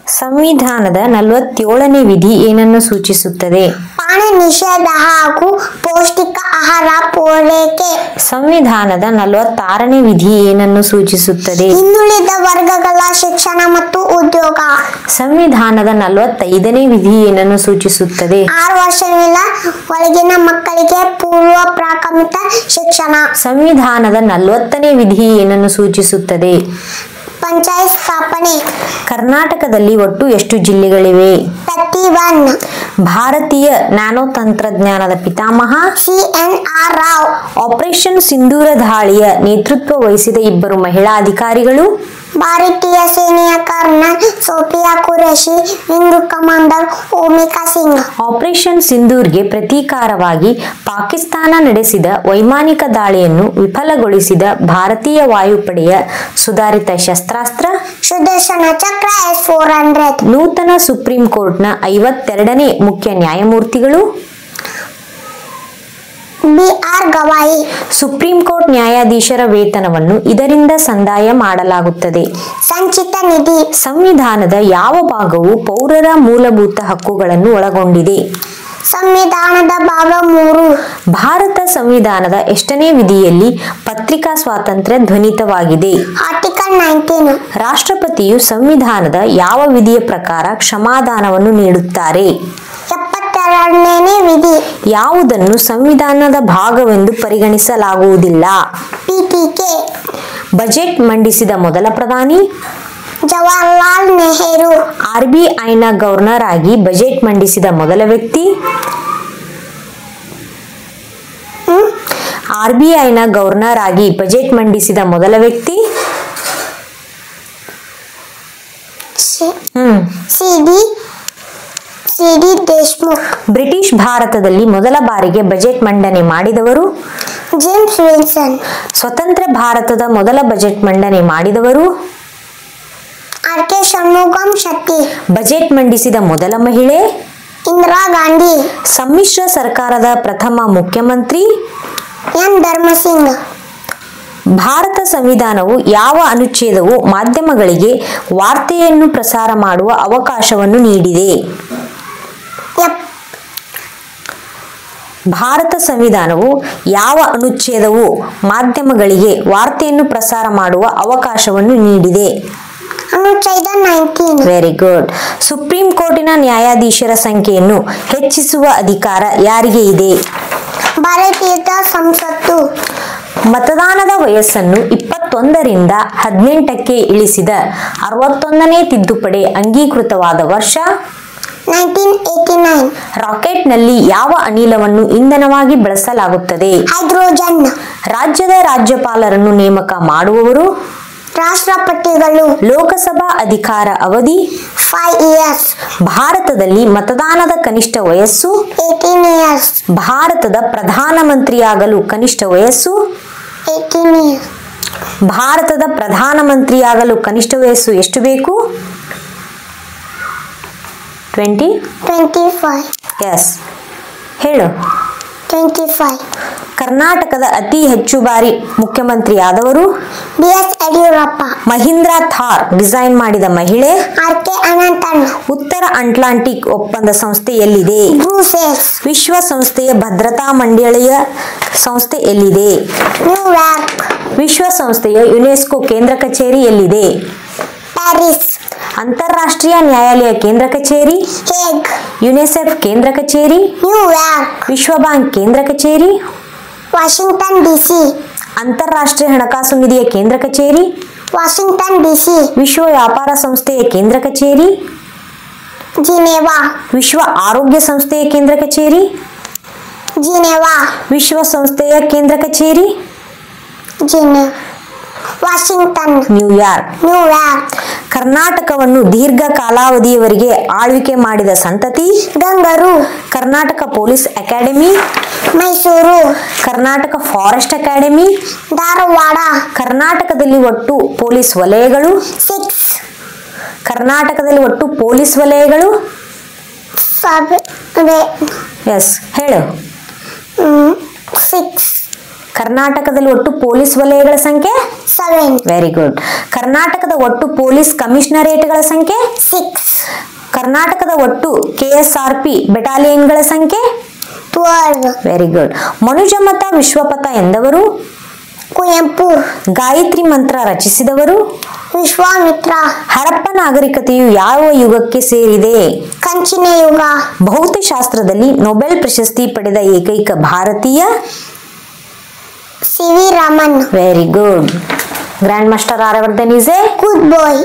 ಸಂವಿಧಾನದ 47ನೇ ವಿಧಿ ಏನನ್ನು ಸೂಚಿಸುತ್ತದೆ? ಪಾನ ನಿಷೇಧ ಹಾಗೂ ಪೌಷ್ಟಿಕ ಆಹಾರ ಪೂರೈಕೆ. ಸಂವಿಧಾನದ 46ನೇ ವಿಧಿ ಏನನ್ನು ಸೂಚಿಸುತ್ತದೆ? ಹಿಂದುಳಿದ ವರ್ಗಗಳ ಶಿಕ್ಷಣ ಮತ್ತು ಉದ್ಯೋಗ. ಸಂವಿಧಾನದ 45ನೇ ವಿಧಿ ಏನನ್ನು ಸೂಚಿಸುತ್ತದೆ? 6 ವರ್ಷಗಳ ಒಳಗಿನ ಮಕ್ಕಳಿಗೆ ಪೂರ್ವ ಪ್ರಾಥಮಿಕ ಶಿಕ್ಷಣ. ಸಂವಿಧಾನದ 40ನೇ ವಿಧಿ ಏನನ್ನು ಸೂಚಿಸುತ್ತದೆ? ಪಂಚಾಯತ್ ಸ್ಥಾಪನೆ. ಕರ್ನಾಟಕದಲ್ಲಿ ಒಟ್ಟು ಎಷ್ಟು ಜಿಲ್ಲೆಗಳಿವೆ? 31. ಭಾರತೀಯ ನ್ಯಾನೋ ತಂತ್ರಜ್ಞಾನದ ಪಿತಾಮಹ CNR ರಾವ್. ಆಪರೇಷನ್ ಸಿಂಧೂರ ದಾಳಿಯ ನೇತೃತ್ವ ವಹಿಸಿದ ಇಬ್ಬರು ಮಹಿಳಾ ಅಧಿಕಾರಿಗಳು? ಭಾರತೀಯ ಸೇನೆಯ colonel Sofiya Qureshi, wing commander Vyomika Singh. Operation ಸಿಂಧೂರ್ಗೆ ಪ್ರತೀಕಾರವಾಗಿ ಪಾಕಿಸ್ತಾನ ನಡೆಸಿದ ವೈಮಾನಿಕ ದಾಳಿಯನ್ನು ವಿಫಲಗೊಳಿಸಿದ ಭಾರತೀಯ ವಾಯುಪಡೆಯ ಸುಧಾರಿತ ಶಸ್ತ್ರಾಸ್ತ್ರ ಸುದರ್ಶನ ಚಕ್ರ S-400. ನೂತನ ಸುಪ್ರೀಂ ಕೋರ್ಟ್ನ 52ನೇ ಮುಖ್ಯ ನ್ಯಾಯಮೂರ್ತಿಗಳು? BR ಗವಾಯಿ. ಸುಪ್ರೀಂ ಕೋರ್ಟ್ ನ್ಯಾಯಾಧೀಶರ ವೇತನವನ್ನು ಇದರಿಂದ ಸಂದಾಯ ಮಾಡಲಾಗುತ್ತದೆ. ಸಂಚಿತ ನಿಧಿ. ಸಂವಿಧಾನದ ಯಾವ ಭಾಗವು ಪೌರರ ಮೂಲಭೂತ ಹಕ್ಕುಗಳನ್ನು ಒಳಗೊಂಡಿದೆ? ಸಂವಿಧಾನದ ಭಾಗ 3. ಭಾರತ ಸಂವಿಧಾನದ ಎಷ್ಟನೇ ವಿಧಿಯಲ್ಲಿ ಪತ್ರಿಕಾ ಸ್ವಾತಂತ್ರ್ಯ ಧ್ವನಿತವಾಗಿದೆ? ಆರ್ಟಿಕಲ್ 19. ರಾಷ್ಟ್ರಪತಿಯು ಸಂವಿಧಾನದ ಯಾವ ವಿಧಿಯ ಪ್ರಕಾರ ಕ್ಷಮಾದಾನವನ್ನು ನೀಡುತ್ತಾರೆ? 72ನೇ ವಿಧಿ. ಯಾವುದನ್ನು ಸಂವಿಧಾನದ ಭಾಗವೆಂದು ಪರಿಗಣಿಸಲಾಗುವುದಿಲ್ಲ? PTK. ಬಜೆಟ್ ಮಂಡಿಸಿದ ಮೊದಲ ಪ್ರಧಾನಿ? ಜವಾಹರ್ಲಾಲ್ ನೆಹರು. RBIನ ಗವರ್ನರ್ ಆಗಿ ಬಜೆಟ್ ಮಂಡಿಸಿದ ಮೊದಲ ವ್ಯಕ್ತಿ? RBIನ ಗವರ್ನರ್ ಆಗಿ ಬಜೆಟ್ ಮಂಡಿಸಿದ ಮೊದಲ ವ್ಯಕ್ತಿ? CD ದೇಶ್ಮುಖ್. ಬ್ರಿಟಿಷ್ ಭಾರತದಲ್ಲಿ ಮೊದಲ ಬಾರಿಗೆ ಬಜೆಟ್ ಮಂಡನೆ ಮಾಡಿದವರು? James Wilson. ಸ್ವತಂತ್ರ ಭಾರತದ ಮೊದಲ ಬಜೆಟ್ ಮಂಡನೆ ಮಾಡಿದವರು? RK ಷಣ್ಮುಗಂ ಶೆಟ್ಟಿ. ಬಜೆಟ್ ಮಂಡಿಸಿದ ಮೊದಲ ಮಹಿಳೆ? ಇಂದಿರಾ ಗಾಂಧಿ. ಸಮ್ಮಿಶ್ರ ಸರ್ಕಾರದ ಪ್ರಥಮ ಮುಖ್ಯಮಂತ್ರಿ? N ಧರ್ಮಸಿಂಗ್. ಭಾರತ ಸಂವಿಧಾನವು ಯಾವ ಅನುಚ್ಛೇದವು ಮಾಧ್ಯಮಗಳಿಗೆ ವಾರ್ತೆಯನ್ನು ಪ್ರಸಾರ ಮಾಡುವ ಅವಕಾಶವನ್ನು ನೀಡಿದೆ? ಭಾರತ ಸಂವಿಧಾನವು ಯಾವ ಅನುಚ್ಛೇದವು ಮಾಧ್ಯಮಗಳಿಗೆ ವಾರ್ತೆಯನ್ನು ಪ್ರಸಾರ ಮಾಡುವ ಅವಕಾಶವನ್ನು ನೀಡಿದೆ? ಅನುಚ್ಛೇದ 19. Very good. ಸುಪ್ರೀಂ ಕೋರ್ಟಿನ ನ್ಯಾಯಾಧೀಶರ ಸಂಖ್ಯೆಯನ್ನು ಹೆಚ್ಚಿಸುವ ಅಧಿಕಾರ ಯಾರಿಗೆ ಇದೆ? ಭಾರತೀಯ ಸಂಸತ್ತು. ಮತದಾನದ ವಯಸ್ಸನ್ನು 21ರಿಂದ 18ಕ್ಕೆ ಇಳಿಸಿದ 61ನೇ ತಿದ್ದುಪಡಿ ಅಂಗೀಕೃತವಾದ ವರ್ಷ? 1989. ರಾಕೆಟ್ನಲ್ಲಿ ಯಾವ ಅನಿಲವನ್ನು ಇಂಧನವಾಗಿ ಬಳಸಲಾಗುತ್ತದೆ? ಹೈಡ್ರೋಜನ್. ರಾಜ್ಯದ ರಾಜ್ಯಪಾಲರನ್ನು ನೇಮಕ ಮಾಡುವವರು? ರಾಷ್ಟ್ರಪತಿಗಳು. ಲೋಕಸಭಾ ಅಧಿಕಾರ ಅವಧಿ? 5 years. ಭಾರತದಲ್ಲಿ ಮತದಾನದ ಕನಿಷ್ಠ ವಯಸ್ಸು? 18 years. ಭಾರತದ ಪ್ರಧಾನಮಂತ್ರಿಯಾಗಲು ಕನಿಷ್ಠ ವಯಸ್ಸು? 18 years. ಭಾರತದ ಪ್ರಧಾನಮಂತ್ರಿಯಾಗಲು ಕನಿಷ್ಠ ವಯಸ್ಸು ಎಷ್ಟು ಬೇಕು? 25. ಎಸ್, ಹೇಳು. 25. ಕರ್ನಾಟಕದ ಅತಿ ಹೆಚ್ಚು ಬಾರಿ ಮುಖ್ಯಮಂತ್ರಿಯಾದವರು? BS ಯಡಿಯೂರಪ್ಪ. ಮಹೀಂದ್ರ ಥಾರ್ ಡಿಸೈನ್ ಮಾಡಿದ ಮಹಿಳೆ? RK ಅನಂತನ್. ಉತ್ತರ ಅಟ್ಲಾಂಟಿಕ್ ಒಪ್ಪಂದ ಸಂಸ್ಥೆ ಎಲ್ಲಿದೆ? ಬ್ರೂಸೆಲ್ಸ್. ವಿಶ್ವಸಂಸ್ಥೆಯ ಭದ್ರತಾ ಮಂಡಳಿಯ ಸಂಸ್ಥೆ ಎಲ್ಲಿದೆ? ನ್ಯೂಯಾರ್ಕ್. ವಿಶ್ವಸಂಸ್ಥೆಯ ಯುನೆಸ್ಕೋ ಕೇಂದ್ರ ಕಚೇರಿ ಎಲ್ಲಿದೆ? ಪ್ಯಾರಿಸ್. ಅಂತಾರಾಷ್ಟ್ರೀಯ ನ್ಯಾಯಾಲಯ ಕೇಂದ್ರ ಕಚೇರಿ? ಹೇಗ್. ಯುನಿಸೆಫ್ ಕೇಂದ್ರ ಕಚೇರಿ? ನ್ಯೂಯಾರ್ಕ್. ವಿಶ್ವ ಬ್ಯಾಂಕ್ ಕೇಂದ್ರ ಕಚೇರಿ? Washington DC. ಅಂತಾರಾಷ್ಟ್ರೀಯ ಹಣಕಾಸು ನಿಧಿಯ ಕೇಂದ್ರ ಕಚೇರಿ? Washington DC. ವಿಶ್ವ ವ್ಯಾಪಾರ ಸಂಸ್ಥೆಯ ಕೇಂದ್ರ ಕಚೇರಿ? ಜಿನೆವಾ. ವಿಶ್ವ ಆರೋಗ್ಯ ಸಂಸ್ಥೆಯ ಕೇಂದ್ರ ಕಚೇರಿ? ಜಿನೆವಾ. ವಿಶ್ವಸಂಸ್ಥೆಯ ಕೇಂದ್ರ ಕಚೇರಿ? ವಾಷಿಂಗ್ಟನ್. ನ್ಯೂಯಾರ್ಕ್. ಕರ್ನಾಟಕವನ್ನು ದೀರ್ಘ ಕಾಲಾವಧಿಯವರೆಗೆ ಆಳ್ವಿಕೆ ಮಾಡಿದ ಸಂತತಿ? ಗಂಗರು. Karnataka police academy? Mysuru. Karnataka forest academy? Dharwad. ಕರ್ನಾಟಕದಲ್ಲಿ ಒಟ್ಟು ಪೊಲೀಸ್ ವಲಯಗಳು? 6. ಕರ್ನಾಟಕದಲ್ಲಿ ಒಟ್ಟು ಪೊಲೀಸ್ ವಲಯಗಳು? 7. ಎಸ್, ಹೇಳು. 6. ಕರ್ನಾಟಕದಲ್ಲಿ ಒಟ್ಟು ಪೊಲೀಸ್ ವಲಯಗಳ ಸಂಖ್ಯೆ 7. Very good. ಕರ್ನಾಟಕದ ಒಟ್ಟು ಪೊಲೀಸ್ ಕಮಿಷನರೇಟ್ಗಳ ಸಂಖ್ಯೆ 6. ಕರ್ನಾಟಕದ ಒಟ್ಟು KSRP ಬೆಟಾಲಿಯನ್ಗಳ ಸಂಖ್ಯೆ 12. Very good. ಮನುಜಮತ ವಿಶ್ವಪಥ ಎಂದವರು? ಕುವೆಂಪು. ಗಾಯತ್ರಿ ಮಂತ್ರ ರಚಿಸಿದವರು? ವಿಶ್ವಾಮಿತ್ರ. ಹರಪ್ಪ ನಾಗರಿಕತೆಯು ಯಾವ ಯುಗಕ್ಕೆ ಸೇರಿದೆ? ಕಂಚಿನ ಯುಗ. ಭೌತಶಾಸ್ತ್ರದಲ್ಲಿ ನೊಬೆಲ್ ಪ್ರಶಸ್ತಿ ಪಡೆದ ಏಕೈಕ ಭಾರತೀಯ? CV Raman. Very good. Grandmaster Aryavardhan is a good bye.